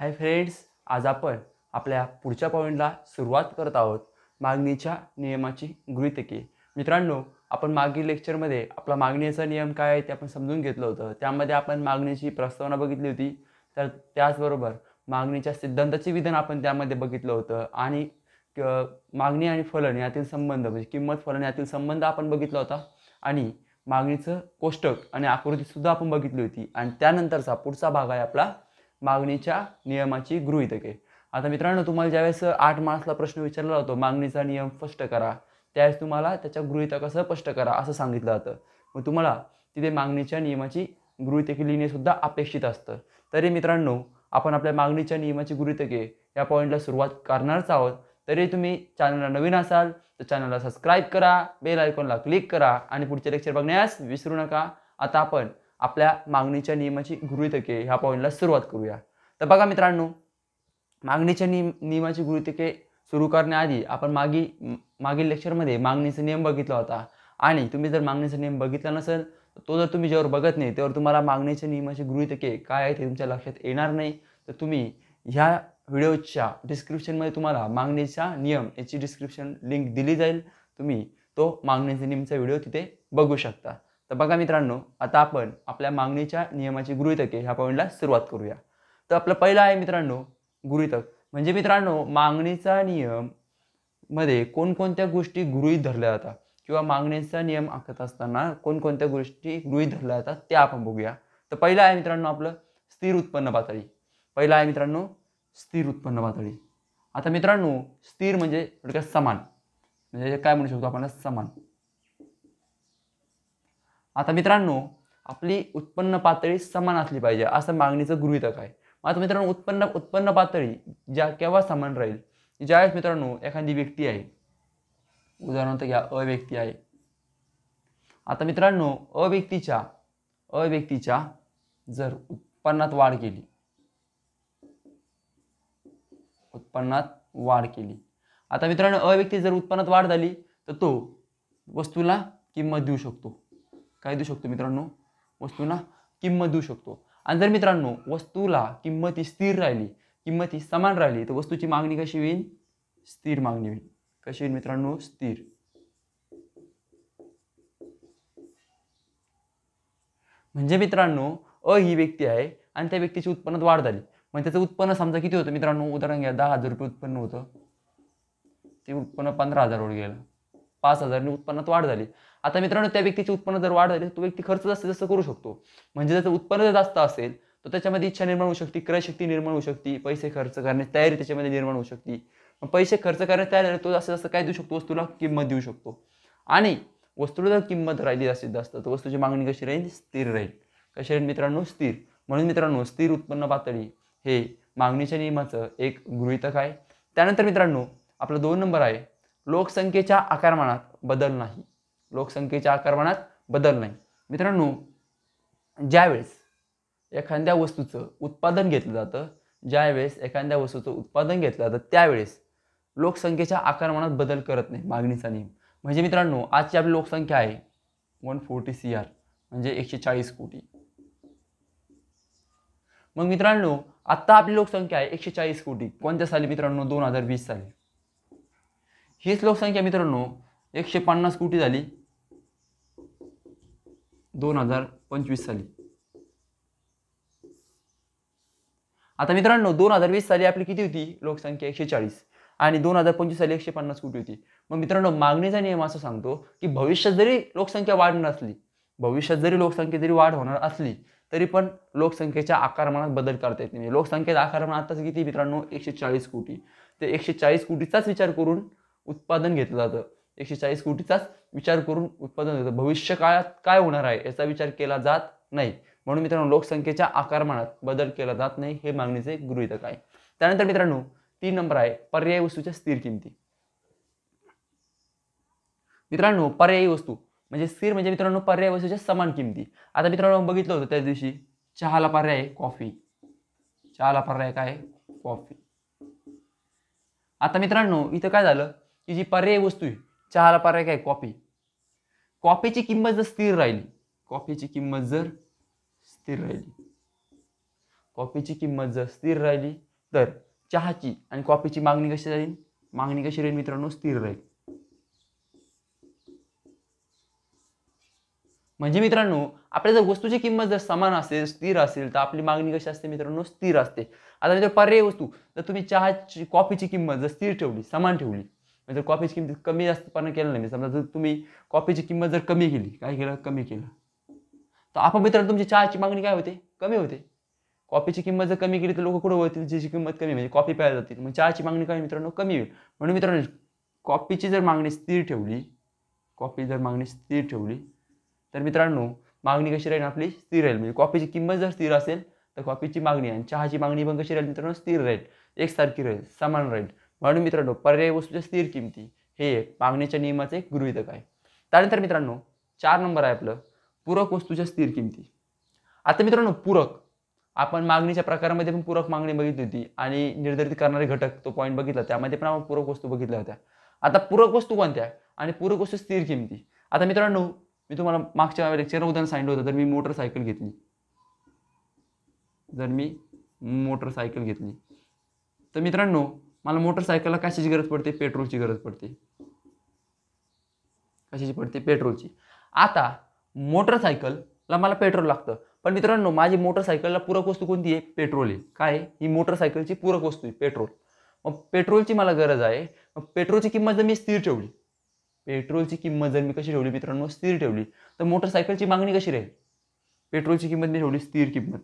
Hi friends, आज आपण आपल्या पुढच्या पॉईंटला सुरुवात करत आहोत. मागणीच्या नियमाची गृहीतके. मित्रांनो, आपण मागील लेक्चरमध्ये आपला मागणीचा नियम काय आहे ते आपण समजून घेतलं होतं. त्यामध्ये आपण मागणीची प्रस्तावना बघितली होती. तर त्याचबरोबर मागणीच्या सिद्धांताचे विधान आपण त्यामध्ये बघितलं होतं आणि मागणी आणि फलन यातील संबंध म्हणजे किंमत फलन यातील संबंध आपण बघितला होता आणि मागणीचं कोष्टक आणि आकृतीसुद्धा आपण बघितली होती. आणि त्यानंतरचा पुढचा भाग आहे आपला मागणीच्या नियमाची गृहीतके. आता मित्रांनो, तुम्हाला ज्यावेळेस 8 मार्क्सला प्रश्न विचारला जातो मागणीचा नियम स्पष्ट करा, त्यावेळेस तुम्हाला त्याच्या गृहीतकासह स्पष्ट करा असं सांगितलं जातं. मग तुम्हाला तिथे मागणीच्या नियमाची गृहीतके लिहिणे सुद्धा अपेक्षित असतं. तरी मित्रांनो, आपण आपल्या मागणीच्या नियमाची गृहीतके या पॉईंटला सुरुवात करणारच आहोत. तरी तुम्ही चॅनलला नवीन असाल तर चॅनलला सबस्क्राईब करा, बेल आयकॉनला क्लिक करा आणि पुढचे लेक्चर बघण्यास विसरू नका. आता आपण आपल्या मागणीच्या नियमाची गृहीतके ह्या पॉईंटला सुरुवात करूया. तर बघा मित्रांनो, मागणीच्या नियमाची गृहीतके सुरू करण्याआधी आपण मागील लेक्चरमध्ये मागणीचा नियम बघितला होता. आणि तुम्ही जर मागणीचा नियम बघितला नसेल तर तो जर तुम्ही ज्यावर बघत नाही त्यावर तुम्हाला मागणीच्या नियमाची गृहीतके काय आहे ते तुमच्या लक्षात येणार नाही. तर तुम्ही ह्या व्हिडिओच्या डिस्क्रिप्शनमध्ये तुम्हाला मागणीचा नियम याची डिस्क्रिप्शन लिंक दिली जाईल. तुम्ही तो मागणीचा नियमचा व्हिडिओ तिथे बघू शकता. तर बघा मित्रांनो, आता आपण आपल्या मागणीच्या नियमाची गृहीतके ह्या पॉईंटला सुरुवात करूया. तर आपलं पहिलं आहे मित्रांनो गृहीतक. म्हणजे मित्रांनो, मागणीचा नियम मध्ये कोणकोणत्या गोष्टी गृहीत धरल्या जातात किंवा मागणीचा नियम आखत असताना कोणकोणत्या गोष्टी गृहीत धरल्या जातात त्या आपण बघूया. तर पहिलं आहे मित्रांनो आपलं स्थिर उत्पन्न पातळी. पहिलं आहे मित्रांनो स्थिर उत्पन्न पातळी. आता मित्रांनो, स्थिर म्हणजे थोडक्यात समान, म्हणजे काय म्हणू शकतो आपण समान. आता मित्रांनो, आपली उत्पन्न पातळी समान असली पाहिजे असं मागणीचं गृहीतक आहे. आता मित्रांनो, उत्पन्न पातळी केव्हा समान राहील? ज्यावेळेस मित्रांनो एखादी व्यक्ती आहे, उदाहरणार्थ घ्या अ व्यक्ती आहे. आता मित्रांनो, अ व्यक्तीच्या जर उत्पन्नात वाढ केली, आता मित्रांनो अ व्यक्ती जर उत्पन्नात वाढ झाली तर तो वस्तूला किंमत देऊ शकतो. काय देऊ शकतो मित्रांनो? वस्तूला किंमत देऊ शकतो. आणि जर मित्रांनो वस्तूला किंमत ही स्थिर राहिली, किंमत ही समान राहिली तर वस्तूची मागणी कशी होईल? स्थिर मागणी होईल. कशी होईल मित्रांनो? स्थिर. म्हणजे मित्रांनो, अ ही व्यक्ती आहे आणि त्या व्यक्तीची उत्पन्नात वाढ झाली, म्हणजे त्याचं उत्पन्न समजा किती होतं मित्रांनो? उदाहरण घ्या, 10,000 रुपये उत्पन्न होतं, ते उत्पन्न 15,000 वर गेलं. 5,000 ने उत्पन्नात वाढ झाली. आता मित्रांनो, त्या व्यक्तीची उत्पन्न जर वाढ झाली तर तो व्यक्ती खर्च जास्त जास्त करू शकतो. म्हणजे त्याचं उत्पन्न जर जास्त असेल तर त्याच्यामध्ये इच्छा निर्माण होऊ शकते, क्रयशक्ती निर्माण होऊ शकते, पैसे खर्च करण्याची तयारी त्याच्यामध्ये निर्माण होऊ शकते. मग पैसे खर्च करण्याची तयारी तो जास्त जास्त काय देऊ शकतो? वस्तूला किंमत देऊ शकतो. आणि वस्तूला जर किंमत राहिली जास्तीत जास्त तर वस्तूची मागणी कशी राहील? स्थिर राहील. कशी राहील मित्रांनो? स्थिर. म्हणून मित्रांनो, स्थिर उत्पन्न पातळी हे मागणीच्या नियमाचं एक गृहीतक आहे. त्यानंतर मित्रांनो आपला 2 नंबर आहे लोकसंख्येच्या आकारमानात बदल नाही. लोकसंख्येच्या आकारमानात बदल नाही. मित्रांनो, ज्यावेळेस एखाद्या वस्तूचं उत्पादन घेतलं जातं, त्यावेळेस लोकसंख्येच्या आकारमानात बदल करत नाही मागणीचा नियम. म्हणजे मित्रांनो, आजची आपली लोकसंख्या आहे 140 CR, म्हणजे 140 कोटी. मग मित्रांनो, आता आपली लोकसंख्या आहे 140 कोटी. कोणत्या साली मित्रांनो? 2020 साली. हीच लोकसंख्या मित्रांनो 150 कोटी झाली 2025 साली. आता मित्रांनो, 2020 साली आपली किती होती लोकसंख्या? 140. आणि 2025 साली 150 कोटी होती. मग मित्रांनो, मागणीचा नियम असं सांगतो की भविष्यात जरी लोकसंख्या वाढ होणार असली तरी पण लोकसंख्येच्या आकारमानात बदल करता येत नाही. लोकसंख्येचा आकारमान आताच किती मित्रांनो? 140 कोटी. ते 140 कोटीचाच विचार करून उत्पादन घेतलं जातं. 140 कोटीचाच विचार करून उत्पादन होतं. भविष्य काळात काय होणार आहे याचा विचार केला जात नाही. म्हणून मित्रांनो, लोकसंख्येच्या आकारमानात बदल केला जात नाही, हे मागणीचे गृहीतक आहे. त्यानंतर मित्रांनो 3 नंबर आहे पर्यायी वस्तूच्या स्थिर किमती. मित्रांनो, पर्यायी वस्तू म्हणजे स्थिर म्हणजे मित्रांनो पर्यायी वस्तूच्या समान किमती. आता मित्रांनो बघितलं होतं त्या दिवशी चहाला पर्याय आहे कॉफी. चहाला पर्याय काय? कॉफी. आता मित्रांनो इथं काय झालं की जी पर्यायी वस्तू आहे चहाला पर्याय काय? कॉफी. कॉफीची किंमत जर स्थिर राहिली, कॉफीची किंमत जर स्थिर राहिली तर चहाची आणि कॉफीची मागणी कशी राहील? मागणी कशी राहील मित्रांनो? स्थिर राहील. म्हणजे मित्रांनो आपल्या जर वस्तूची किंमत जर समान असेल, स्थिर असेल, तर आपली मागणी कशी असते मित्रांनो? स्थिर असते. आता जर पर्यायी वस्तू, तर तुम्ही चहाची कॉफीची किंमत जर स्थिर ठेवली, समान ठेवली, म्हणजे कॉफीची किंमत कमी जास्तपणा केलं नाही, समजा जर तुम्ही कॉफीची किंमत जर कमी केली, काय केलं? कमी केलं, तर आपण मित्रांनो तुमची चहाची मागणी काय होते? कमी होते. कॉफीची किंमत जर कमी केली तर लोक कुठं वळतील? ज्याची किंमत कमी म्हणजे कॉफी प्यायला जातील. मग चहाची मागणी काय मित्रांनो? कमी होईल. म्हणून मित्रांनो कॉफीची जर मागणी स्थिर ठेवली, कॉफी जर मागणी स्थिर ठेवली, तर मित्रांनो मागणी कशी राहील? आपली स्थिर राहील. म्हणजे कॉफीची किंमत जर स्थिर असेल तर कॉफीची मागणी आणि चहाची मागणी पण कशी राहील मित्रांनो? स्थिर राहील, एकसारखी राहील, समान राहील. म्हणून मित्रांनो पर्यायी वस्तूच्या स्थिर किमती हे मागणीच्या नियमाचे एक गृहीतक आहे. त्यानंतर मित्रांनो 4 नंबर आहे आपलं पूरक वस्तूच्या स्थिर किमती. आता मित्रांनो पूरक, आपण मागणीच्या प्रकारामध्ये पण पूरक मागणी बघितली होती आणि निर्धारित करणारे घटक तो पॉईंट बघितला, त्यामध्ये पण आपण पूरक वस्तू बघितल्या होत्या. आता पूरक वस्तू कोणत्या आणि पूरक वस्तू स्थिर किमती. आता मित्रांनो मी तुम्हाला मागच्या लेक्चरला उदाहरण सांगितलं होतं, जर मी मोटरसायकल घेतली, तर मित्रांनो मला मोटरसायकलला कशाची गरज पडते? पेट्रोलची गरज पडते. कशाची पडते? पेट्रोलची. आता मोटरसायकलला मला पेट्रोल लागतं, पण मित्रांनो माझी मोटरसायकलला पूरक वस्तू कोणती आहे? पेट्रोल आहे. काय? ही मोटरसायकलची पूरक वस्तू आहे पेट्रोल. मग पेट्रोलची मला गरज आहे. मग पेट्रोलची किंमत जर मी स्थिर ठेवली, मित्रांनो स्थिर ठेवली, तर मोटरसायकलची मागणी कशी राहील? पेट्रोलची किंमत मी ठेवली स्थिर किंमत.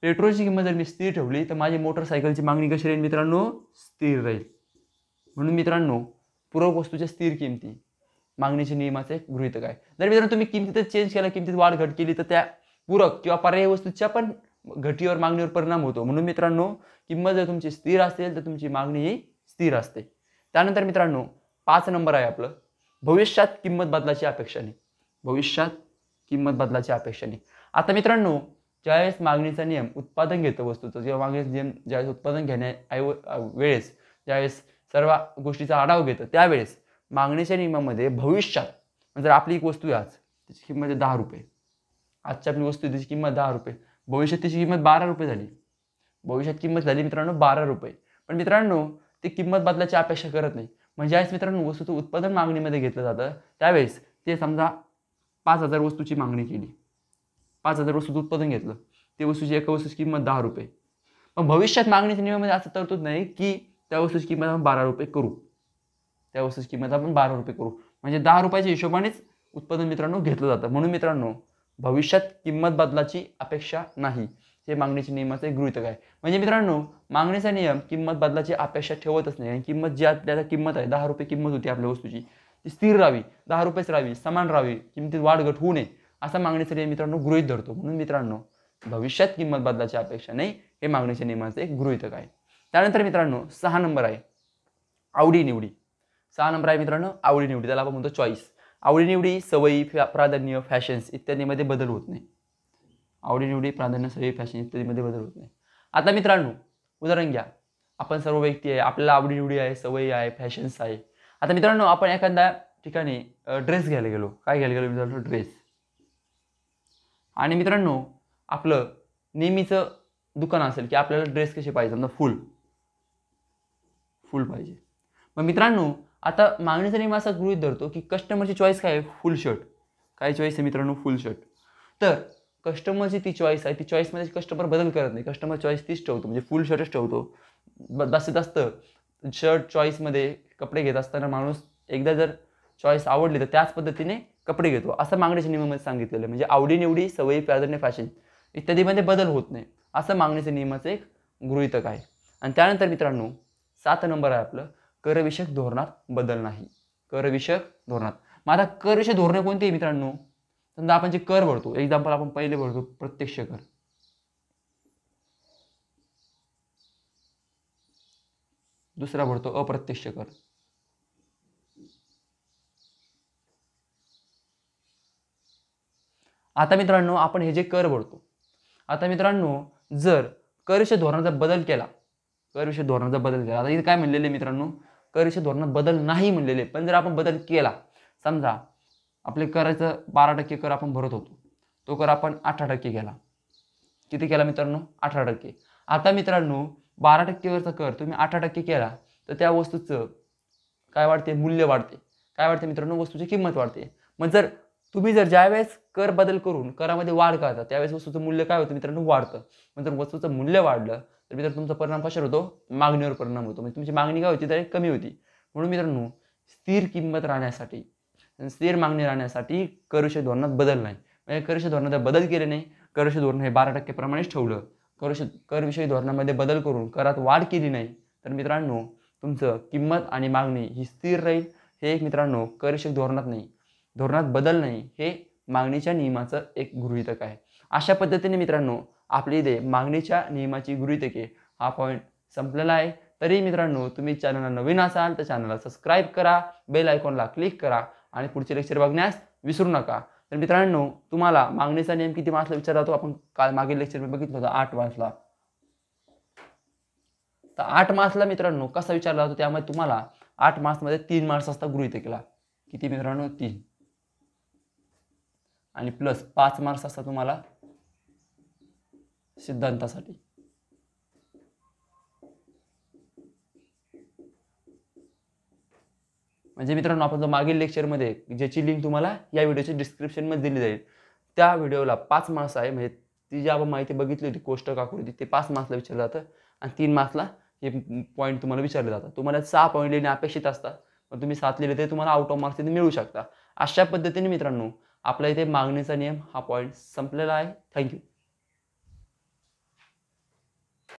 पेट्रोलची किंमत जर मी स्थिर ठेवली तर माझी मोटरसायकलची मागणी कशी राहील मित्रांनो? स्थिर राहील. म्हणून मित्रांनो पूरक वस्तूच्या स्थिर किमती मागणीच्या नियमाचे एक गृहीतक आहे. जर मित्रांनो तुम्ही किमतीत चेंज केला, किमतीत वाढ घट केली, तर त्या पूरक किंवा पर्यायी वस्तूच्या पण घटीवर मागणीवर परिणाम होतो. म्हणून मित्रांनो किंमत जर तुमची स्थिर असेल तर तुमची मागणी ही स्थिर असते. त्यानंतर मित्रांनो 5 नंबर आहे आपलं भविष्यात किंमत बदलाची अपेक्षाने. आता मित्रांनो ज्यावेळेस मागणीचा नियम उत्पादन घेतो वस्तूचं, जेव्हा मागणीचा नियम ज्यावेळेस उत्पादन वेळेस ज्यावेळेस सर्व गोष्टीचा आढावा घेतं, त्यावेळेस मागणीच्या नियमामध्ये भविष्यात जर आपली एक वस्तू आहे आज, त्याची किंमत आहे 10 रुपये. आजची आपली वस्तू त्याची किंमत 10 रुपये, भविष्यात त्याची किंमत 12 रुपये झाली. भविष्यात किंमत झाली मित्रांनो 12 रुपये. पण मित्रांनो ती किंमत बदलाची अपेक्षा करत नाही. म्हणजे ज्यावेळेस मित्रांनो वस्तूचं उत्पादन मागणीमध्ये घेतलं जातं, त्यावेळेस ते समजा 5,000 वस्तूची मागणी केली, 5,000 वस्तूचं उत्पादन घेतलं, ते वस्तूची एका वस्तूची किंमत 10 रुपये. पण भविष्यात मागणीच्या नियमामध्ये असं तरतूद नाही की त्या वस्तूची किंमत आपण 12 रुपये करू, म्हणजे 10 रुपयाच्या हिशोबानेच उत्पादन मित्रांनो घेतलं जातं. म्हणून मित्रांनो भविष्यात किंमत बदलाची अपेक्षा नाही, हे मागणीच्या नियमाचं एक गृहीतक आहे. म्हणजे मित्रांनो मागणीचा नियम किंमत बदलाची अपेक्षा ठेवतच नाही. आणि किंमत जी आपल्याला किंमत आहे 10 रुपये किंमत होती आपल्या वस्तूची, ती स्थिर राहावी, 10 रुपयेच राहावी, समान राहावी, किमतीत वाढ घट होऊ नये, असा मागणीचा नियम मित्रांनो गृहीत धरतो. म्हणून मित्रांनो भविष्यात किंमत बदलाची अपेक्षा नाही, हे मागणीच्या नियमाचं एक गृहीतक आहे. त्यानंतर मित्रांनो 6 नंबर आहे आवडीनिवडी. 6 नंबर आहे मित्रांनो आवडीनिवडी, त्याला आपण म्हणतो चॉईस. आवडीनिवडी, सवयी, प्राधान्य, फॅशन्स इत्यादीमध्ये बदल होत नाही. आवडीनिवडी, प्राधान्य, सवयी, फॅशन इत्यादीमध्ये बदल होत नाही. आता मित्रांनो उदाहरण घ्या, आपण सर्व व्यक्ती आहे, आपल्याला आवडीनिवडी आहे, सवयी आहे, फॅशन्स आहे. आता मित्रांनो आपण एखाद्या ठिकाणी ड्रेस घ्यायला गेलो, काय घ्यायला गेलो मित्रांनो? ड्रेस. आणि मित्रांनो आपलं नेहमीचं दुकान असेल की आपल्याला ड्रेस कसे पाहिजे, समजा फुल पाहिजे. मग मित्रांनो आता मागणीचा नियम असा गृहीत धरतो की कस्टमरची चॉईस काय आहे? फुल शर्ट. काय चॉईस आहे मित्रांनो? फुल शर्ट. तर कस्टमरची ती चॉईस आहे, ती चॉईसमध्ये कस्टमर बदल करत नाही, कस्टमर चॉईस तीच ठेवतो, म्हणजे फुल शर्टच ठेवतो. जास्तीत जास्त शर्ट चॉईसमध्ये कपडे घेत असताना माणूस एकदा जर चॉईस आवडली तर त्याच पद्धतीने कपडे घेतो, असं मागणीच्या नियमामध्ये सांगितलेलं आहे. म्हणजे आवडीनिवडी, सवयी, प्राधान्य, फॅशन इत्यादीमध्ये बदल होत नाही, असं मागणीच्या नियमाचं एक गृहीतक आहे. आणि त्यानंतर मित्रांनो 7 नंबर आहे आपलं करविषयक धोरणात बदल नाही. करविषयक धोरणात. मग आता करविषयक धोरणे कोणती आहे मित्रांनो? समजा आपण जे कर भरतो, एक्झाम्पल आपण पहिले भरतो प्रत्यक्ष कर, दुसरा भरतो अप्रत्यक्ष कर. आता मित्रांनो आपण हे जे कर भरतो, आता मित्रांनो जर करविषयक धोरणाचा बदल केला, आता इथे काय म्हणलेले मित्रांनो? करविषयक धोरणात बदल नाही म्हणलेले. पण जर आपण बदल केला, समजा आपले करायचं 12% कर आपण भरत होतो, तो कर आपण 18% केला. किती केला मित्रांनो? 18%. आता मित्रांनो 12%वरचा कर तुम्ही 18% केला तर त्या वस्तूचं काय वाढते? मूल्य वाढते. काय वाढते मित्रांनो? वस्तूची किंमत वाढते. मग जर तुम्ही ज्यावेळेस कर बदल करून करामध्ये वाढ करता त्यावेळेस वस्तूचं मूल्य काय होतं मित्रांनो? वाढतं. मग जर वस्तूचं मूल्य वाढलं तर मित्रांनो तुमचा परिणाम कशावर होतो? मागणीवर परिणाम होतो. म्हणजे तुमची मागणी काय होती? तर कमी होती. म्हणून मित्रांनो स्थिर किंमत राहण्यासाठी स्थिर मागणी राहण्यासाठी करविषयक धोरणात बदल नाही. म्हणजे करविषयक धोरणात बदल केले नाही. करविषयक धोरण हे 12% प्रमाणेच ठेवलं. करविषयक धोरणामध्ये बदल करून करात वाढ केली नाही तर मित्रांनो तुमचं किंमत आणि मागणी ही स्थिर राहील. हे एक मित्रांनो करविषयक धोरणात नाही, धोरणात बदल नाही, हे मागणीच्या नियमाचं एक गृहीतक आहे. अशा पद्धतीने मित्रांनो आपली इथे मागणीच्या नियमाची गृहीतके हा पॉईंट संपलेला आहे. तरी मित्रांनो तुम्ही चॅनलला नवीन असाल तर चॅनलला सबस्क्राईब करा, बेल आयकॉनला क्लिक करा आणि पुढचे लेक्चर बघण्यास विसरू नका. तर मित्रांनो तुम्हाला मागणीचा नियम किती मार्क्सला विचारला जातो? आपण काल मागील लेक्चरमध्ये बघितलं होतं 8 मार्क्सला. तर 8 मार्क्सला मित्रांनो कसा विचारला जातो? त्यामध्ये तुम्हाला 8 मार्क्समध्ये 3 मार्क्स असतात गृहीतकेला. किती मित्रांनो? 3. आणि प्लस 5 मार्क्स असतात तुम्हाला सिद्धांतासाठी. म्हणजे मित्रांनो आपण जो मागील लेक्चरमध्ये ज्याची लिंक तुम्हाला या व्हिडिओच्या डिस्क्रिप्शनमध्ये दिली जाईल त्या व्हिडिओला 5 मार्क्स आहे. म्हणजे ती जी आपण माहिती बघितली होती कोष्टक आकृती ते 5 मार्क्सला विचारलं जातं आणि 3 मार्क्सला हे पॉईंट तुम्हाला विचारले जातात. तुम्हाला 6 पॉईंट लिहिणे अपेक्षित असतात पण तुम्ही 7 लिहिले ते तुम्हाला आउट ऑफ मार्क्स इथे मिळू शकता. अशा पद्धतीने मित्रांनो आपल्या इथे मागणीचा नियम हा पॉईंट संपलेला आहे. थँक्यू.